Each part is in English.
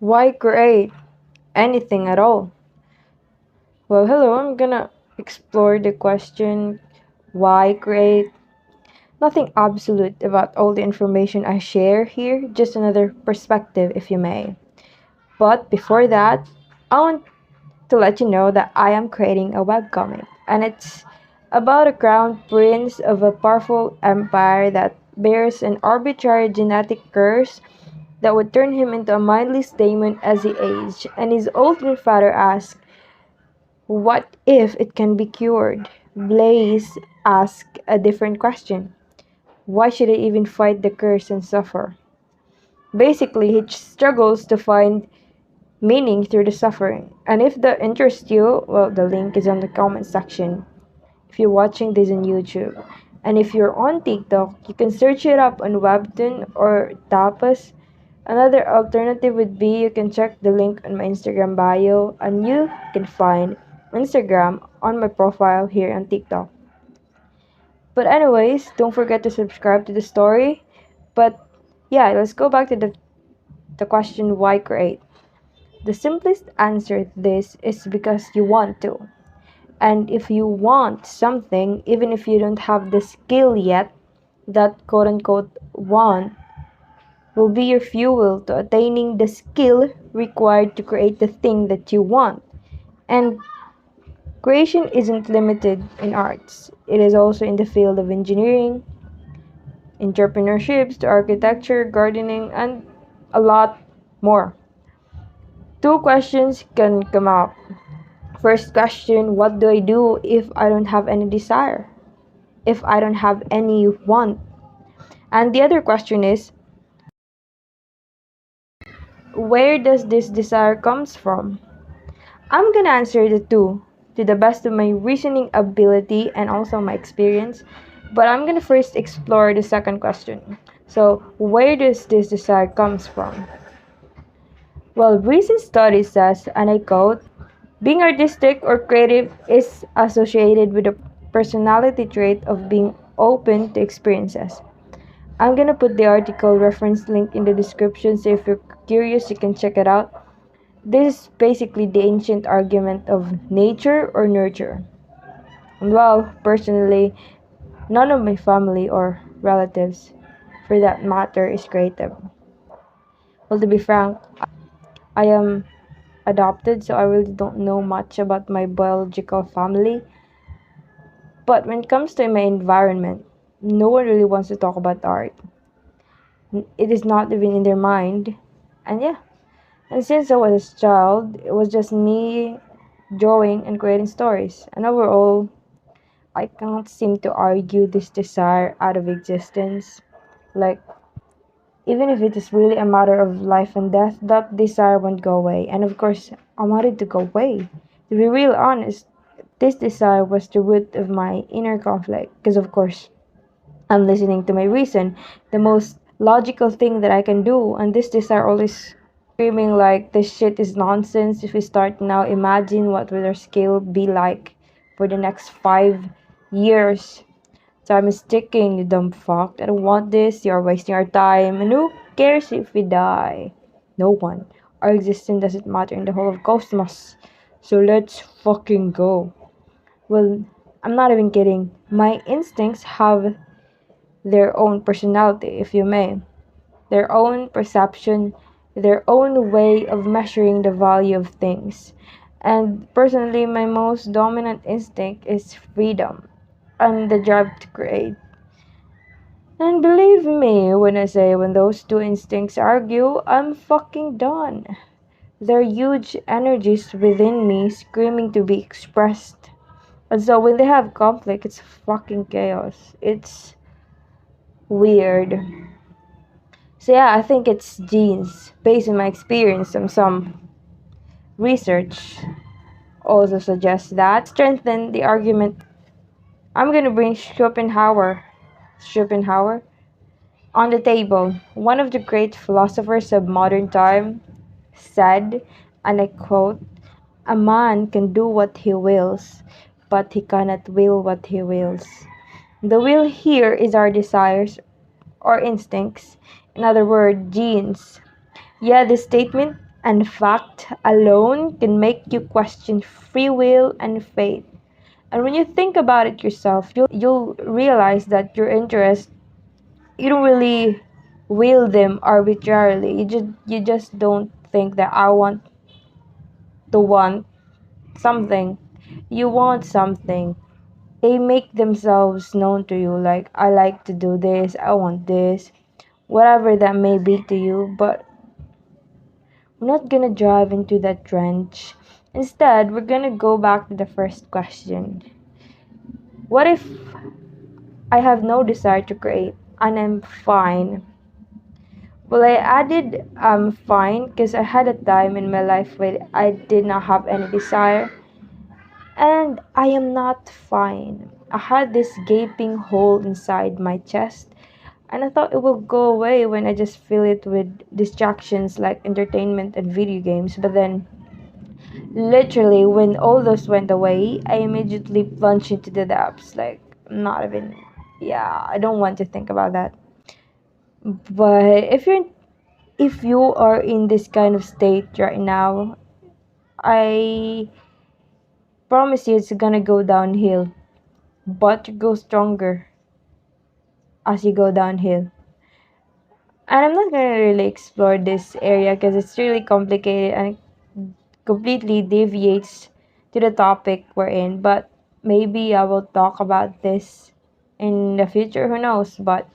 Why create anything at all? Well, hello, I'm gonna explore the question why create. Nothing absolute about all the information I share here, just another perspective, if you may. But before that, I want to let you know that I am creating a webcomic, and it's about a crown prince of a powerful empire that bears an arbitrary genetic curse that would turn him into a mindless demon as he aged, and his old grandfather asked, "What if it can be cured?" Blaze asked a different question. Why should I even fight the curse and suffer? Basically, he struggles to find meaning through the suffering. And if that interests you, well, the link is on the comment section if you're watching this on YouTube. And if you're on TikTok, you can search it up on Webtoon or Tapas. Another alternative would be you can check the link on my Instagram bio, and you can find Instagram on my profile here on TikTok. But anyways, don't forget to subscribe to the story. But yeah, let's go back to the question why create. The simplest answer to this is because you want to. And if you want something, even if you don't have the skill yet, that quote unquote want will be your fuel to attaining the skill required to create the thing that you want. And creation isn't limited in arts, it is also in the field of engineering, entrepreneurships, to architecture, gardening, and a lot more. Two questions can come up. First question, what do I do if I don't have any desire? If I don't have any want? And the other question is, where does this desire comes from? I'm gonna answer the two to the best of my reasoning ability and also my experience, but I'm gonna first explore the second question. So, where does this desire comes from? Well, recent study says, and I quote, being artistic or creative is associated with the personality trait of being open to experiences. I'm gonna put the article reference link in the description, so if you're curious, you can check it out. This is basically the ancient argument of nature or nurture. And well, personally, none of my family or relatives, for that matter, is creative. Well, to be frank, I am adopted, so I really don't know much about my biological family. But when it comes to my environment, no one really wants to talk about art. It is not even in their mind. And yeah, and since I was a child, it was just me drawing and creating stories. And overall, I can't seem to argue this desire out of existence. Like, even if it is really a matter of life and death, that desire won't go away. And of course, I wanted to go away. To be real honest, this desire was the root of my inner conflict. Because of course, I'm listening to my reason, the most logical thing that I can do, and this desire always screaming like this shit is nonsense. If we start now, imagine what will our skill be like for the next 5 years. Time is ticking, you dumb fuck. I don't want this. You're wasting our time. And who cares if we die? No one. Our existence doesn't matter in the whole of cosmos. So let's fucking go. Well, I'm not even kidding. My instincts have their own personality, if you may, their own perception, their own way of measuring the value of things. And personally, my most dominant instinct is freedom and the drive to create. And believe me when I say when those two instincts argue, I'm fucking done. They're huge energies within me screaming to be expressed. And so when they have conflict, it's fucking chaos. It's weird. So yeah, I think it's genes. Based on my experience and some research also suggests that strengthen the argument. I'm gonna bring Schopenhauer on the table. One of the great philosophers of modern time said, and I quote, "A man can do what he wills, but he cannot will what he wills." The will here is our desires or instincts, in other words, genes. Yeah, this statement And fact alone can make you question free will and fate. And when you think about it yourself, you'll realize that your interests, you don't really will them arbitrarily. You just don't think that I want something. You want something. They make themselves known to you, like I like to do this, I want this, whatever that may be to you, but we're not gonna drive into that trench. Instead, we're gonna go back to the first question. What if I have no desire to create and I'm fine? Well, I added I'm fine because I had a time in my life where I did not have any desire, and I am not fine. I had this gaping hole inside my chest, and I thought it will go away when I just fill it with distractions like entertainment and video games. But then, literally, when all those went away, I immediately plunged into the depths. Like, not even, yeah, I don't want to think about that. But if you are in this kind of state right now, I promise you it's gonna go downhill, but you go stronger as you go downhill. And I'm not gonna really explore this area because it's really complicated and completely deviates to the topic we're in. But maybe I will talk about this in the future. Who knows? But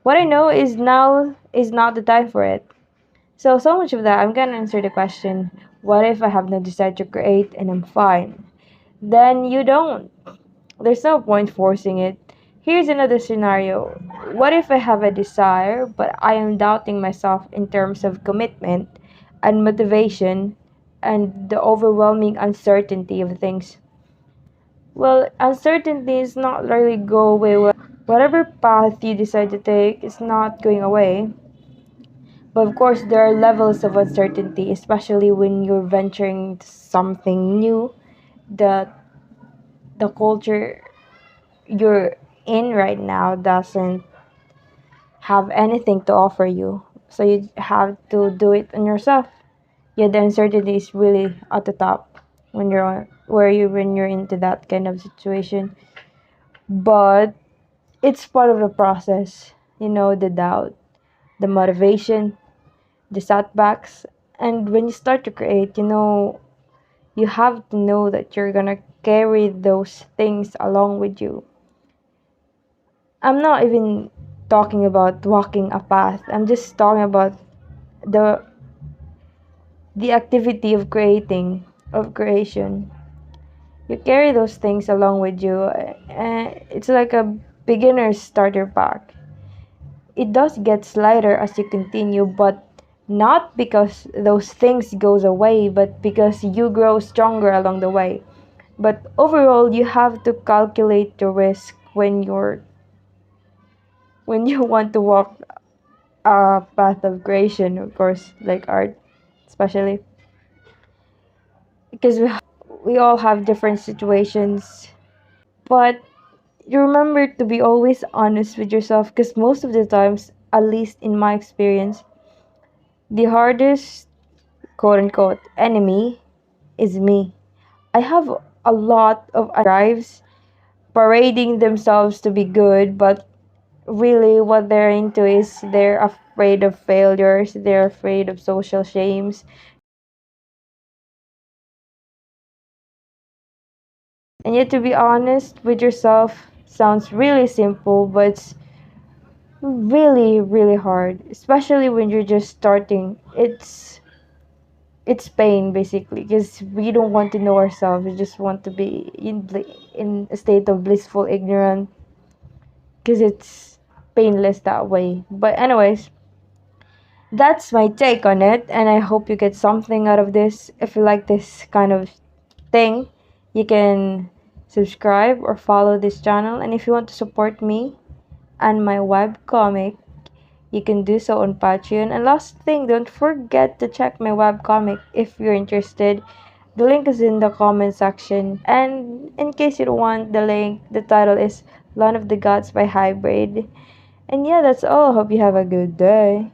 what I know is now is not the time for it. So much of that, I'm gonna answer the question: what if I have no desire to create and I'm fine? Then you don't. There's no point forcing it. Here's another scenario. What if I have a desire, but I am doubting myself in terms of commitment and motivation and the overwhelming uncertainty of things? Well, uncertainty is not really go away. Whatever path you decide to take is not going away. But of course, there are levels of uncertainty, especially when you're venturing into something new that the culture you're in right now doesn't have anything to offer you. So you have to do it on yourself. Yeah, the uncertainty is really at the top when you're into that kind of situation. But it's part of the process. You know, the doubt, the motivation, the setbacks. And when you start to create, you have to know that you're gonna carry those things along with you. I'm not even talking about walking a path. I'm just talking about the the activity of creation. You carry those things along with you. It's like a beginner's starter pack. It does get lighter as you continue, but not because those things goes away, but because you grow stronger along the way. But overall, you have to calculate the risk when you want to walk a path of creation, of course, like art, especially because we all have different situations. But you remember to be always honest with yourself, because most of the times, at least in my experience, the hardest quote unquote enemy is me. I have a lot of drives parading themselves to be good, but really what they're into is they're afraid of failures, they're afraid of social shames. And yet, to be honest with yourself sounds really simple, but it's really, really hard, especially when you're just starting. It's pain basically because we don't want to know ourselves. We just want to be in a state of blissful ignorance because it's painless that way. But anyways, that's my take on it, and I hope you get something out of this. If you like this kind of thing, you can subscribe or follow this channel. And if you want to support me and my web comic, you can do so on Patreon. And last thing, don't forget to check my web comic if you're interested. The link is in the comment section. And in case you don't want the link, the title is Land of the Gods by Hybrid. And yeah, that's all. Hope you have a good day.